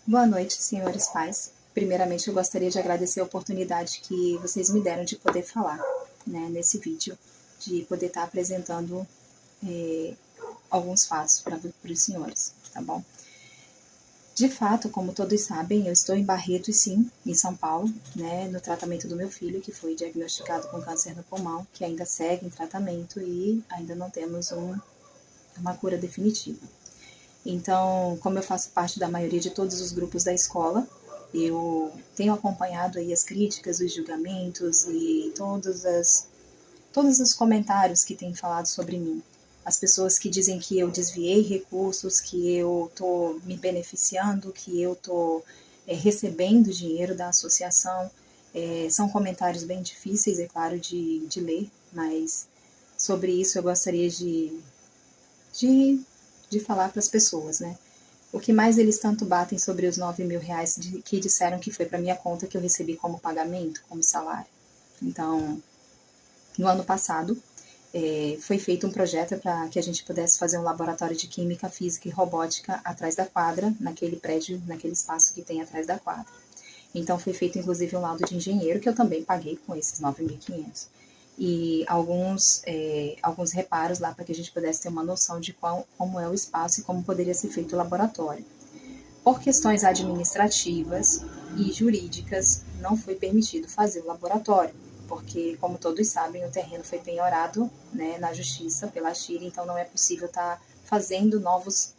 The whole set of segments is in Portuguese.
Boa noite, senhores pais. Primeiramente, eu gostaria de agradecer a oportunidade que vocês me deram de poder falar, né, nesse vídeo, de poder estar apresentando alguns fatos para os senhores, tá bom? De fato, como todos sabem, eu estou em Barretos, sim, em São Paulo, né, no tratamento do meu filho, que foi diagnosticado com câncer no pulmão, que ainda segue em tratamento e ainda não temos uma cura definitiva. Então, como eu faço parte da maioria de todos os grupos da escola, eu tenho acompanhado aí as críticas, os julgamentos e todos os comentários que têm falado sobre mim. As pessoas que dizem que eu desviei recursos, que eu estou me beneficiando, que eu estou recebendo dinheiro da associação. São comentários bem difíceis, é claro, de ler, mas sobre isso eu gostaria de, de falar para as pessoas, né? O que mais eles tanto batem sobre os R$ 9.000 que disseram que foi para minha conta que eu recebi como pagamento, como salário. Então, no ano passado, foi feito um projeto para que a gente pudesse fazer um laboratório de química, física e robótica atrás da quadra, naquele prédio, naquele espaço que tem atrás da quadra. Então, foi feito inclusive um laudo de engenheiro, que eu também paguei com esses 9.500. E alguns reparos lá para que a gente pudesse ter uma noção de como é o espaço e como poderia ser feito o laboratório. Por questões administrativas e jurídicas, não foi permitido fazer o laboratório, porque, como todos sabem, o terreno foi penhorado, né, na justiça pela Chile, então não é possível estar fazendo novos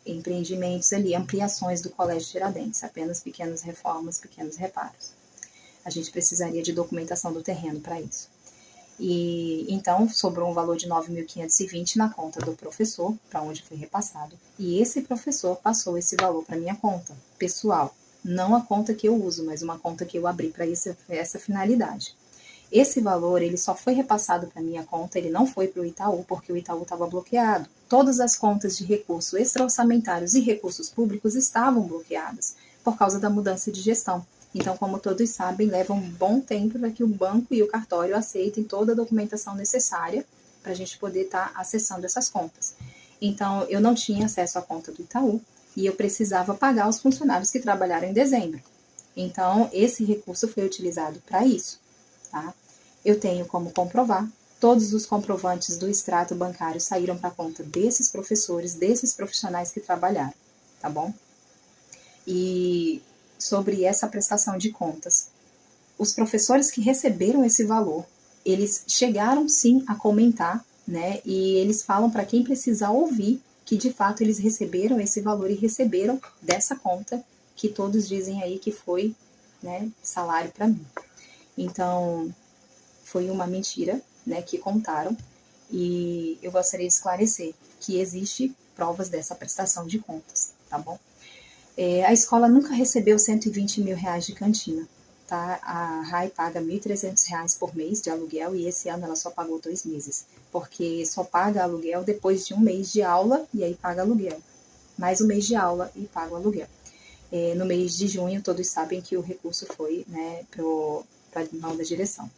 empreendimentos ali, ampliações do Colégio Tiradentes, apenas pequenas reformas, pequenos reparos. A gente precisaria de documentação do terreno para isso. E então sobrou um valor de 9.520 na conta do professor, para onde foi repassado. E esse professor passou esse valor para minha conta pessoal, não a conta que eu uso, mas uma conta que eu abri para essa finalidade. Esse valor ele só foi repassado para minha conta, ele não foi para o Itaú, porque o Itaú estava bloqueado. Todas as contas de recursos extra-orçamentários e recursos públicos estavam bloqueadas por causa da mudança de gestão. Então, como todos sabem, leva um bom tempo para que o banco e o cartório aceitem toda a documentação necessária para a gente poder estar acessando essas contas. Então, eu não tinha acesso à conta do Itaú e eu precisava pagar os funcionários que trabalharam em dezembro. Então, esse recurso foi utilizado para isso, tá? Eu tenho como comprovar. Todos os comprovantes do extrato bancário saíram para a conta desses professores, desses profissionais que trabalharam, tá bom? E sobre essa prestação de contas, os professores que receberam esse valor, eles chegaram sim a comentar, né? E eles falam para quem precisar ouvir que de fato eles receberam esse valor e receberam dessa conta que todos dizem aí que foi, né, salário para mim. Então, foi uma mentira, né, que contaram, e eu gostaria de esclarecer que existe provas dessa prestação de contas, tá bom? A escola nunca recebeu R$ 120 mil de cantina, tá? A RAI paga R$ 1.300 por mês de aluguel e esse ano ela só pagou 2 meses, porque só paga aluguel depois de um mês de aula e aí paga aluguel. Mais um mês de aula e paga o aluguel. No mês de junho, todos sabem que o recurso foi, né, para a mão da direção.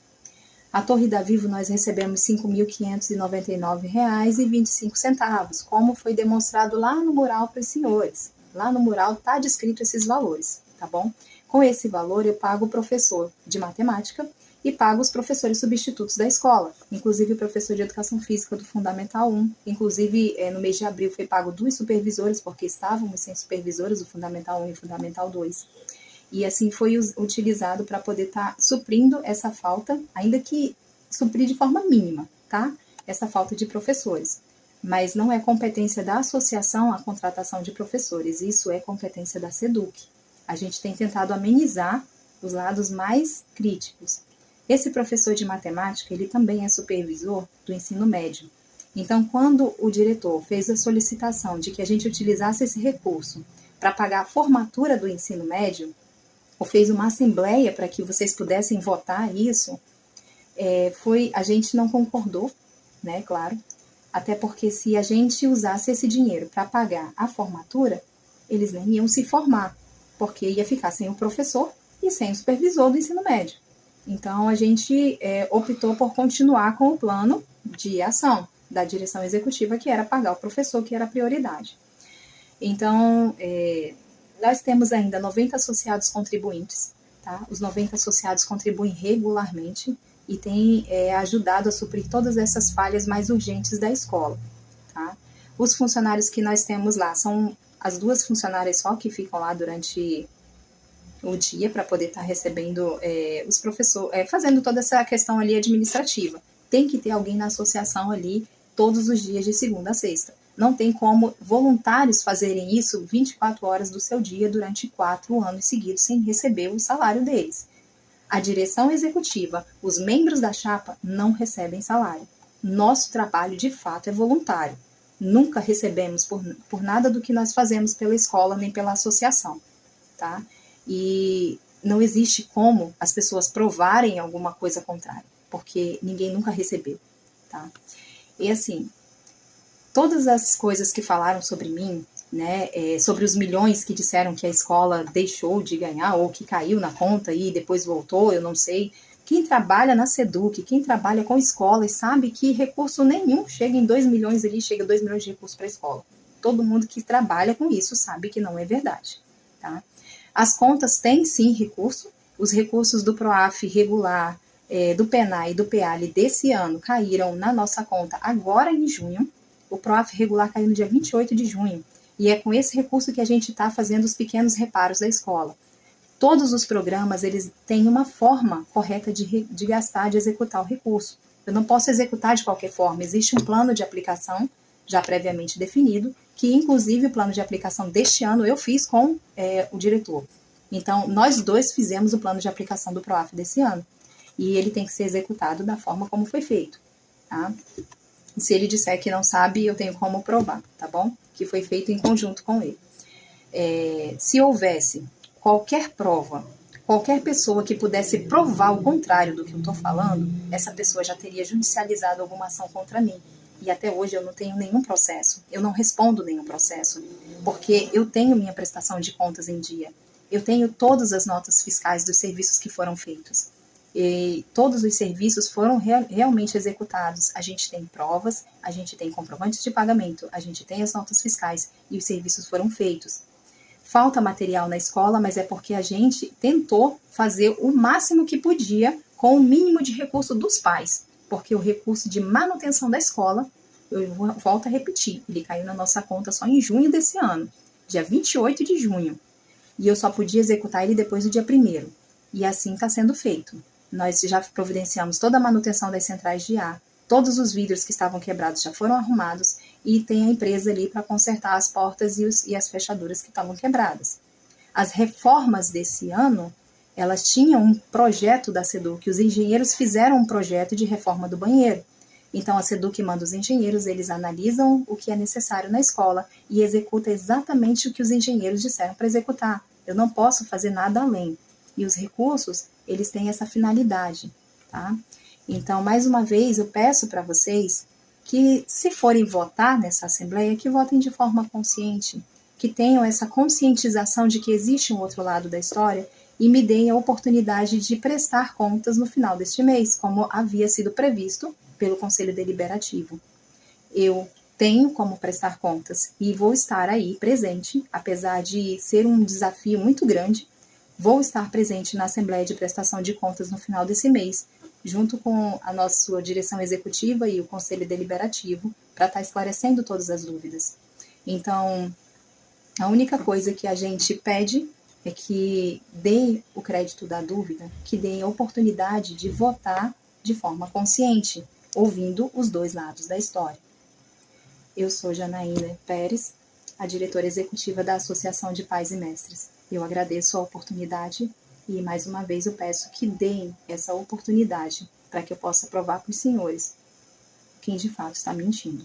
A Torre da Vivo nós recebemos R$ 5.599,25, como foi demonstrado lá no mural para os senhores. Lá no mural está descrito esses valores, tá bom? Com esse valor eu pago o professor de matemática e pago os professores substitutos da escola, inclusive o professor de educação física do Fundamental 1. Inclusive, no mês de abril foi pago 2 supervisores, porque estávamos sem supervisores, o Fundamental 1 e o Fundamental 2. E assim foi utilizado para poder estar suprindo essa falta, ainda que suprir de forma mínima, tá? Essa falta de professores. Mas não é competência da associação a contratação de professores, isso é competência da SEDUC. A gente tem tentado amenizar os lados mais críticos. Esse professor de matemática, ele também é supervisor do ensino médio. Então, quando o diretor fez a solicitação de que a gente utilizasse esse recurso para pagar a formatura do ensino médio, ou fez uma assembleia para que vocês pudessem votar isso, a gente não concordou, né, claro, até porque se a gente usasse esse dinheiro para pagar a formatura, eles nem iam se formar, porque ia ficar sem o professor e sem o supervisor do ensino médio. Então, a gente optou por continuar com o plano de ação da direção executiva, que era pagar o professor, que era a prioridade. Então, nós temos ainda 90 associados contribuintes, tá? Os 90 associados contribuem regularmente e têm ajudado a suprir todas essas falhas mais urgentes da escola, tá? Os funcionários que nós temos lá são as 2 funcionárias só que ficam lá durante o dia para poder estar recebendo os professores, fazendo toda essa questão ali administrativa. Tem que ter alguém na associação ali todos os dias de segunda a sexta. Não tem como voluntários fazerem isso 24 horas do seu dia durante 4 anos seguidos sem receber o salário deles. A direção executiva, os membros da chapa não recebem salário. Nosso trabalho, de fato, é voluntário. Nunca recebemos por nada do que nós fazemos pela escola nem pela associação, tá? E não existe como as pessoas provarem alguma coisa contrária, porque ninguém nunca recebeu, tá? E assim, todas as coisas que falaram sobre mim, né, sobre os milhões que disseram que a escola deixou de ganhar ou que caiu na conta e depois voltou, eu não sei. Quem trabalha na SEDUC, quem trabalha com escolas, sabe que recurso nenhum chega em 2 milhões ali, chega 2 milhões de recursos para a escola. Todo mundo que trabalha com isso sabe que não é verdade, tá? As contas têm sim recurso, os recursos do PROAF regular, do PENAI e do PEALI desse ano caíram na nossa conta agora em junho. O PROAF regular caiu no dia 28 de junho. E é com esse recurso que a gente está fazendo os pequenos reparos da escola. Todos os programas, eles têm uma forma correta de gastar, de executar o recurso. Eu não posso executar de qualquer forma. Existe um plano de aplicação já previamente definido, que inclusive o plano de aplicação deste ano eu fiz com o diretor. Então, nós 2 fizemos o plano de aplicação do PROAF desse ano. E ele tem que ser executado da forma como foi feito, tá? E se ele disser que não sabe, eu tenho como provar, tá bom? Que foi feito em conjunto com ele. Se houvesse qualquer prova, qualquer pessoa que pudesse provar o contrário do que eu estou falando, essa pessoa já teria judicializado alguma ação contra mim. E até hoje eu não tenho nenhum processo, eu não respondo nenhum processo, porque eu tenho minha prestação de contas em dia. Eu tenho todas as notas fiscais dos serviços que foram feitos. E todos os serviços foram realmente executados. A gente tem provas, a gente tem comprovantes de pagamento, a gente tem as notas fiscais e os serviços foram feitos. Falta material na escola, mas é porque a gente tentou fazer o máximo que podia com o mínimo de recurso dos pais, porque o recurso de manutenção da escola, eu volto a repetir, ele caiu na nossa conta só em junho desse ano, dia 28 de junho, e eu só podia executar ele depois do dia 1º, e assim está sendo feito. Nós já providenciamos toda a manutenção das centrais de ar, todos os vidros que estavam quebrados já foram arrumados e tem a empresa ali para consertar as portas e as fechaduras que estavam quebradas. As reformas desse ano, elas tinham um projeto da SEDUC, os engenheiros fizeram um projeto de reforma do banheiro. Então a SEDUC manda os engenheiros, eles analisam o que é necessário na escola e executa exatamente o que os engenheiros disseram para executar. Eu não posso fazer nada além. E os recursos, eles têm essa finalidade, tá? Então, mais uma vez, eu peço para vocês que, se forem votar nessa Assembleia, que votem de forma consciente, que tenham essa conscientização de que existe um outro lado da história e me deem a oportunidade de prestar contas no final deste mês, como havia sido previsto pelo Conselho Deliberativo. Eu tenho como prestar contas e vou estar aí presente, apesar de ser um desafio muito grande, vou estar presente na Assembleia de Prestação de Contas no final desse mês, junto com a nossa direção executiva e o Conselho Deliberativo, para estar esclarecendo todas as dúvidas. Então, a única coisa que a gente pede é que dê o crédito da dúvida, que dê a oportunidade de votar de forma consciente, ouvindo os 2 lados da história. Eu sou Janaína Pérez, a diretora executiva da Associação de Pais e Mestres. Eu agradeço a oportunidade e, mais uma vez, eu peço que deem essa oportunidade para que eu possa provar para os senhores quem de fato está mentindo.